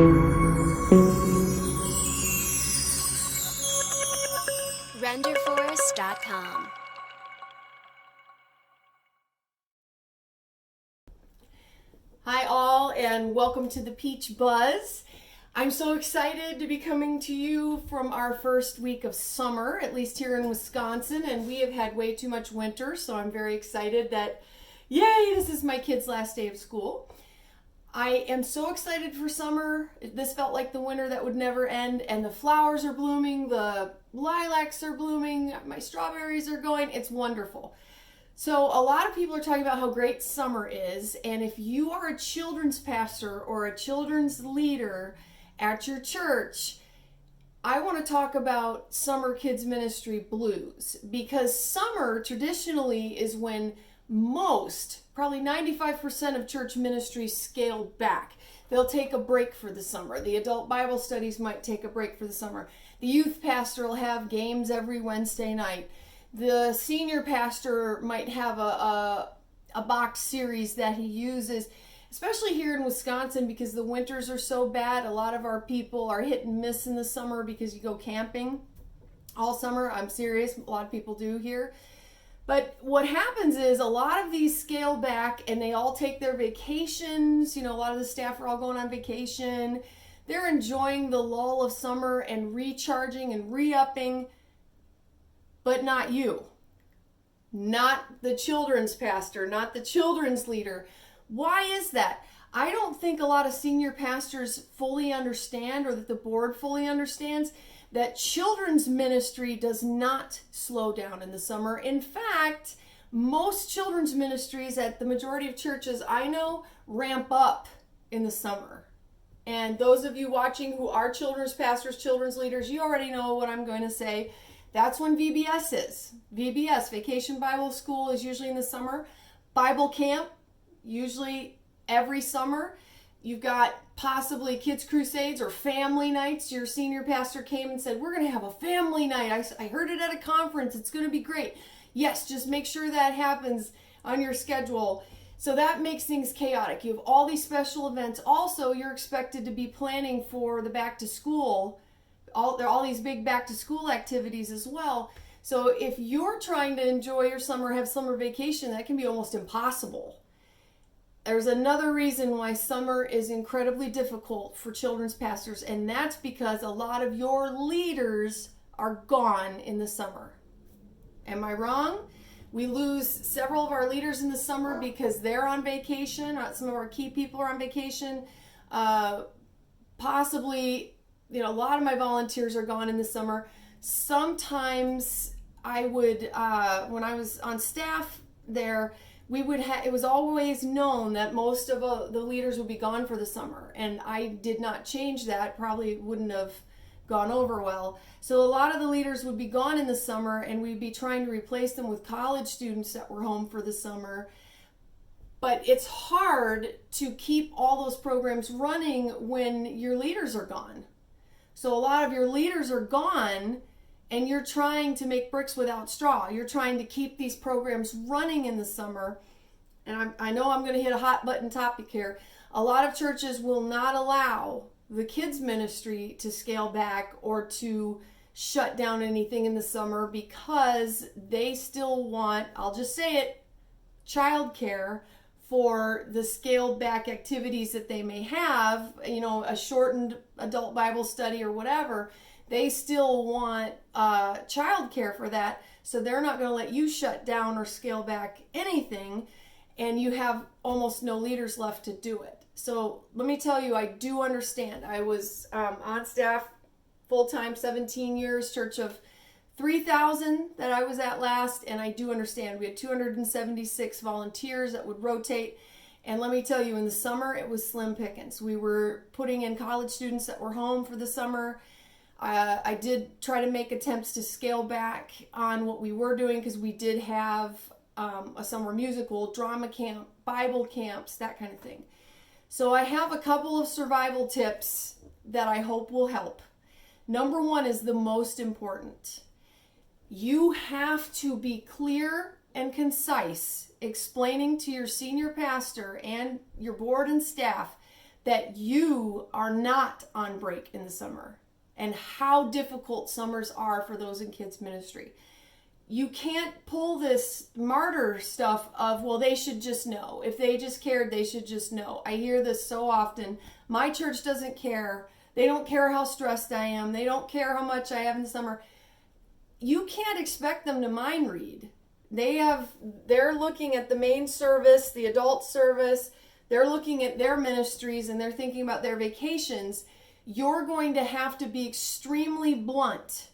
renderforest.com. Hi all, and welcome to the Peach Buzz. I'm so excited to be coming to you from our first week of summer, at least here in Wisconsin, and we have had way too much winter, so I'm very excited that, yay, this is my kids' last day of school. I am so excited for summer. This felt like the winter that would never end, and the flowers are blooming, the lilacs are blooming, my strawberries are going. It's wonderful. So a lot of people are talking about how great summer is, and if you are a children's pastor or a children's leader at your church, I want to talk about summer kids ministry blues, because summer traditionally is when most, probably 95% of church ministries scale back. They'll take a break for the summer. The adult Bible studies might take a break for the summer. The youth pastor will have games every Wednesday night. The senior pastor might have a box series that he uses, especially here in Wisconsin, because the winters are so bad. A lot of our people are hit and miss in the summer because you go camping all summer. I'm serious, a lot of people do here. But what happens is a lot of these scale back and they all take their vacations. You know, a lot of the staff are all going on vacation. They're enjoying the lull of summer and recharging and re-upping, but not you. Not the children's pastor, not the children's leader. Why is that? I don't think a lot of senior pastors fully understand, or that the board fully understands, that children's ministry does not slow down in the summer. In fact, most children's ministries at the majority of churches I know ramp up in the summer. And those of you watching who are children's pastors, children's leaders, you already know what I'm going to say. That's when VBS is. VBS, Vacation Bible School, is usually in the summer. Bible camp, usually every summer. You've got possibly kids' crusades or family nights. Your senior pastor came and said, we're going to have a family night. I heard it at a conference. It's going to be great. Yes, just make sure that happens on your schedule. So that makes things chaotic. You have all these special events. Also, you're expected to be planning for the back to school. There are all these big back to school activities as well. So if you're trying to enjoy your summer, have summer vacation, that can be almost impossible. There's another reason why summer is incredibly difficult for children's pastors, and that's because a lot of your leaders are gone in the summer. Am I wrong? We lose several of our leaders in the summer because they're on vacation. Some of our key people are on vacation. Possibly, a lot of my volunteers are gone in the summer. Sometimes I would, when I was on staff there, it was always known that most of the leaders would be gone for the summer, and I did not change that. Probably wouldn't have gone over well. So a lot of the leaders would be gone in the summer, and we'd be trying to replace them with college students that were home for the summer. But it's hard to keep all those programs running when your leaders are gone. So a lot of your leaders are gone, and you're trying to make bricks without straw. You're trying to keep these programs running in the summer. And I know I'm going to hit a hot button topic here. A lot of churches will not allow the kids ministry to scale back or to shut down anything in the summer because they still want, I'll just say it, childcare for the scaled back activities that they may have, a shortened adult Bible study or whatever. They still want childcare for that, so they're not going to let you shut down or scale back anything, and you have almost no leaders left to do it. So let me tell you, I do understand. I was on staff full-time 17 years, church of 3,000 that I was at last, and I do understand. We had 276 volunteers that would rotate, and let me tell you, in the summer, it was slim pickings. We were putting in college students that were home for the summer. I did try to make attempts to scale back on what we were doing because we did have a summer musical, drama camp, Bible camps, that kind of thing. So I have a couple of survival tips that I hope will help. Number one is the most important. You have to be clear and concise explaining to your senior pastor and your board and staff that you are not on break in the summer and how difficult summers are for those in kids ministry. You can't pull this martyr stuff of, well, they should just know. If they just cared, they should just know. I hear this so often. My church doesn't care. They don't care how stressed I am. They don't care how much I have in the summer. You can't expect them to mind read. They're looking at the main service, the adult service. They're looking at their ministries and they're thinking about their vacations. You're going to have to be extremely blunt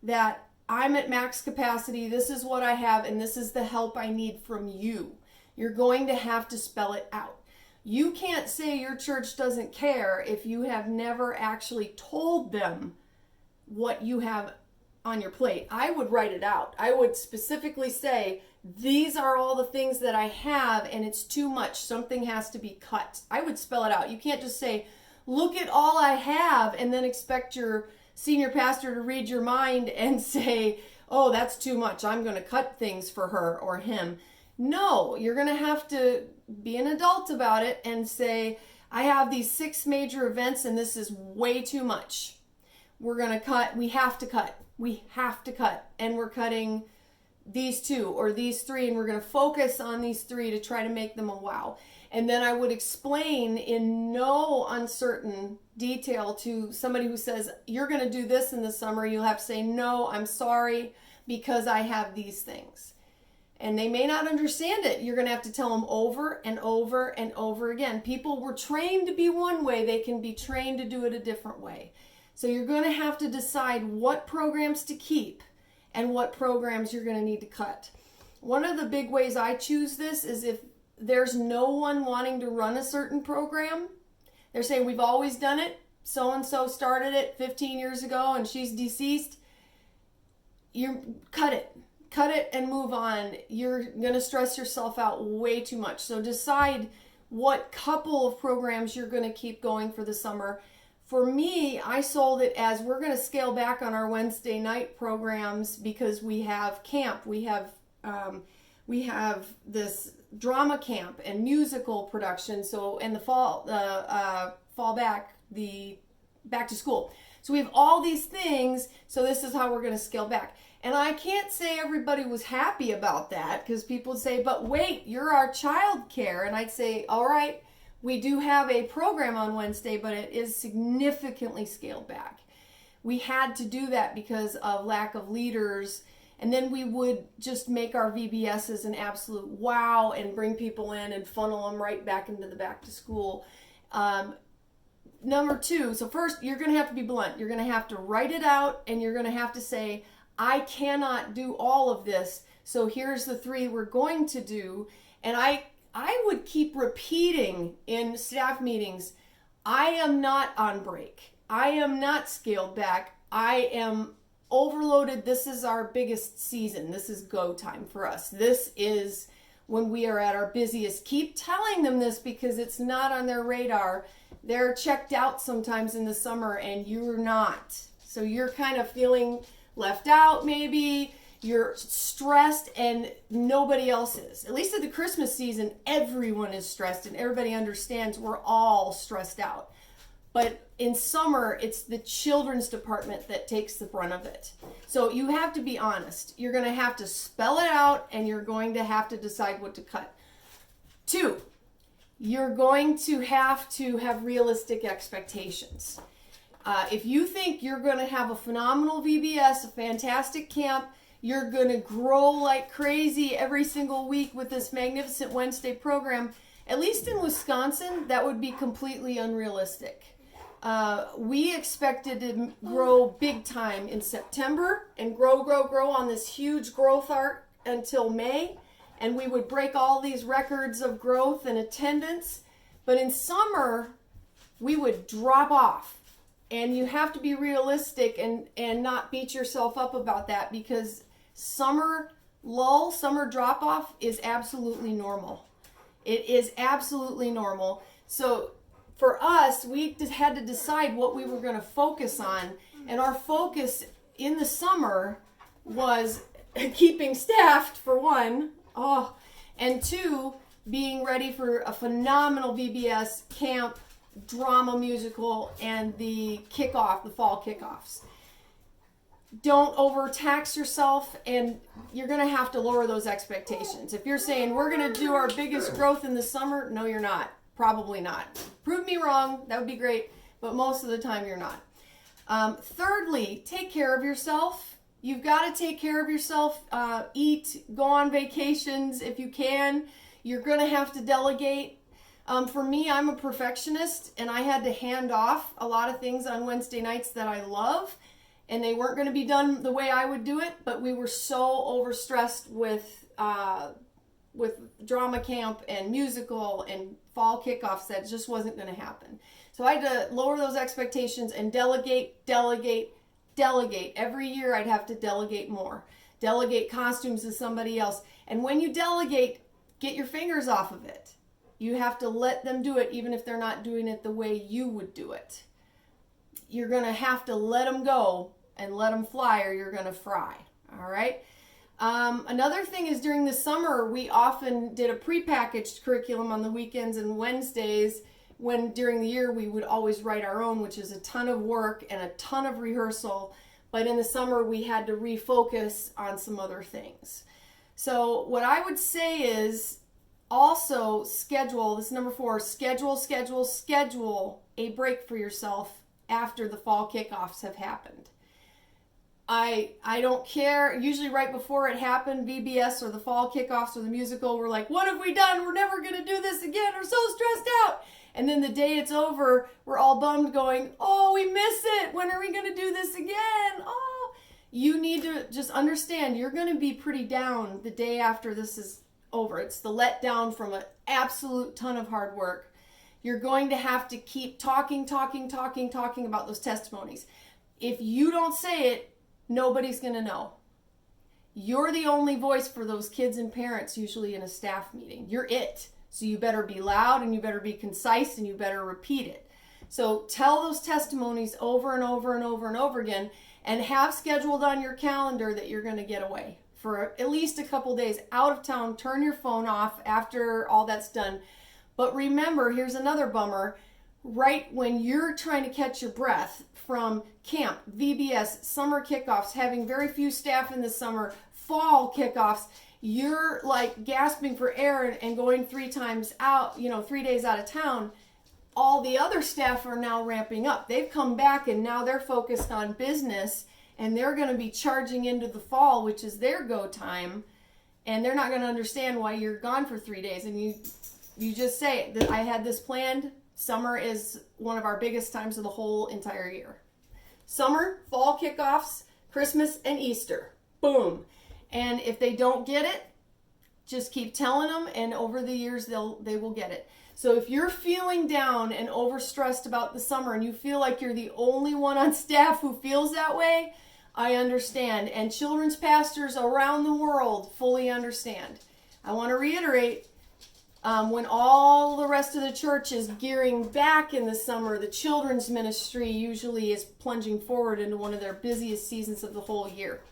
that I'm at max capacity, this is what I have, and this is the help I need from you. You're going to have to spell it out. You can't say your church doesn't care if you have never actually told them what you have on your plate. I would write it out. I would specifically say, these are all the things that I have and it's too much. Something has to be cut. I would spell it out. You can't just say, look at all I have and then expect your senior pastor to read your mind and say, oh, that's too much. I'm going to cut things for her or him. No, you're going to have to be an adult about it and say, I have these 6 major events and this is way too much. We're going to cut. We have to cut. And we're cutting these 2 or these 3 and we're going to focus on these 3 to try to make them a wow. And then I would explain in no uncertain detail to somebody who says, you're going to do this in the summer. You'll have to say, no, I'm sorry because I have these things. And they may not understand it. You're going to have to tell them over and over and over again. People were trained to be one way. They can be trained to do it a different way. So you're going to have to decide what programs to keep and what programs you're going to need to cut. One of the big ways I choose this is if there's no one wanting to run a certain program. They're saying, we've always done it. So-and-so started it 15 years ago and she's deceased. You cut it and move on. You're going to stress yourself out way too much. So decide what couple of programs you're going to keep going for the summer. For me, I sold it as we're going to scale back on our Wednesday night programs because we have camp. We have this drama camp and musical production. So in the fall back to school. So we have all these things. So this is how we're going to scale back. And I can't say everybody was happy about that because people say, but wait, you're our child care. And I'd say, all right, we do have a program on Wednesday, but it is significantly scaled back. We had to do that because of lack of leaders. And then we would just make our VBSs an absolute wow and bring people in and funnel them right back into the back to school. Number 2, so first you're going to have to be blunt. You're going to have to write it out and you're going to have to say, I cannot do all of this. So here's the 3 we're going to do. And I would keep repeating in staff meetings, I am not on break. I am not scaled back. I am overloaded. This is our biggest season. This is go time for us. This is when we are at our busiest. Keep telling them this because it's not on their radar. They're checked out sometimes in the summer and you're not. So you're kind of feeling left out maybe. You're stressed and nobody else is. At least at the Christmas season, everyone is stressed and everybody understands we're all stressed out. But in summer, it's the children's department that takes the brunt of it. So you have to be honest. You're going to have to spell it out and you're going to have to decide what to cut. 2, you're going to have realistic expectations. If you think you're going to have a phenomenal VBS, a fantastic camp, you're going to grow like crazy every single week with this magnificent Wednesday program, at least in Wisconsin, that would be completely unrealistic. We expected to grow big time in September and grow on this huge growth arc until May. And we would break all these records of growth and attendance. But in summer, we would drop off. And you have to be realistic and not beat yourself up about that because summer lull, summer drop off is absolutely normal. It is absolutely normal. So for us, we just had to decide what we were going to focus on. And our focus in the summer was keeping staffed, for one. And 2, being ready for a phenomenal VBS camp drama musical and the fall kickoffs. Don't overtax yourself, and you're going to have to lower those expectations. If you're saying we're going to do our biggest growth in the summer, no, you're not. Probably not. Prove me wrong. That would be great. But most of the time you're not. Thirdly, take care of yourself. You've got to take care of yourself. Eat, go on vacations if you can. You're going to have to delegate. For me, I'm a perfectionist, and I had to hand off a lot of things on Wednesday nights that I love, and they weren't going to be done the way I would do it, but we were so overstressed with drama camp and musical and fall kickoffs that it just wasn't going to happen. So I had to lower those expectations and delegate. Every year I'd have to delegate more. Delegate costumes to somebody else. And when you delegate, get your fingers off of it. You have to let them do it even if they're not doing it the way you would do it. You're going to have to let them go and let them fly, or you're going to fry. All right? Another thing is, during the summer, we often did a prepackaged curriculum on the weekends and Wednesdays, when during the year we would always write our own, which is a ton of work and a ton of rehearsal. But in the summer, we had to refocus on some other things. So what I would say is also schedule, this is number 4, schedule a break for yourself after the fall kickoffs have happened. I don't care. Usually right before it happened, VBS or the fall kickoffs or the musical, we're like, what have we done? We're never going to do this again. We're so stressed out. And then the day it's over, we're all bummed going, oh, we miss it. When are we going to do this again? Oh, you need to just understand you're going to be pretty down the day after this is over. It's the letdown from an absolute ton of hard work. You're going to have to keep talking about those testimonies. If you don't say it, nobody's going to know. You're the only voice for those kids and parents usually in a staff meeting. You're it. So you better be loud, and you better be concise, and you better repeat it. So tell those testimonies over and over again, and have scheduled on your calendar that you're going to get away for at least a couple days out of town. Turn your phone off after all that's done. But remember, here's another bummer. Right when you're trying to catch your breath from camp, VBS, summer kickoffs, having very few staff in the summer, fall kickoffs, you're like gasping for air and going 3 days out of town. All the other staff are now ramping up. They've come back, and now they're focused on business, and they're going to be charging into the fall, which is their go time, and they're not going to understand why you're gone for 3 days. And you just say that I had this planned. Summer is one of our biggest times of the whole entire year. Summer, fall kickoffs, Christmas, and Easter. Boom. And if they don't get it, just keep telling them, and over the years they will get it. So if you're feeling down and overstressed about the summer, and you feel like you're the only one on staff who feels that way, I understand. And children's pastors around the world fully understand. I want to reiterate, when all the rest of the church is gearing back in the summer, the children's ministry usually is plunging forward into one of their busiest seasons of the whole year.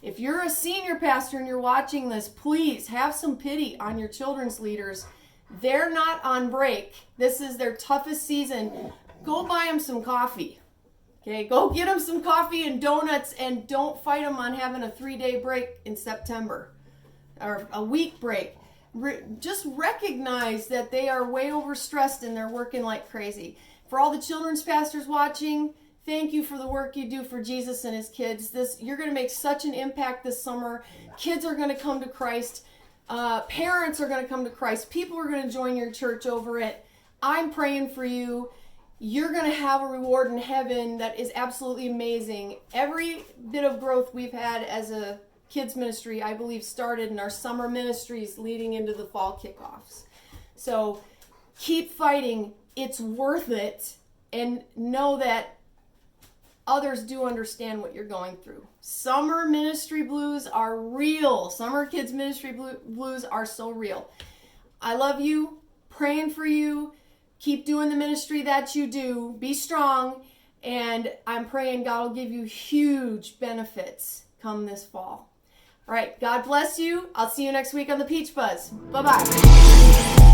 If you're a senior pastor and you're watching this, please have some pity on your children's leaders. They're not on break. This is their toughest season. Go buy them some coffee. Okay, go get them some coffee and donuts, and don't fight them on having a 3-day break in September or a week break. Just recognize that they are way overstressed and they're working like crazy. For all the children's pastors watching, thank you for the work you do for Jesus and his kids. You're going to make such an impact this summer. Kids are going to come to Christ. Parents are going to come to Christ. People are going to join your church over it. I'm praying for you. You're going to have a reward in heaven that is absolutely amazing. Every bit of growth we've had as a kids ministry, I believe, started in our summer ministries leading into the fall kickoffs. So keep fighting. It's worth it. And know that others do understand what you're going through. Summer ministry blues are real. Summer kids ministry blues are so real. I love you. Praying for you. Keep doing the ministry that you do. Be strong. And I'm praying God will give you huge benefits come this fall. All right. God bless you. I'll see you next week on the Peach Buzz. Bye-bye.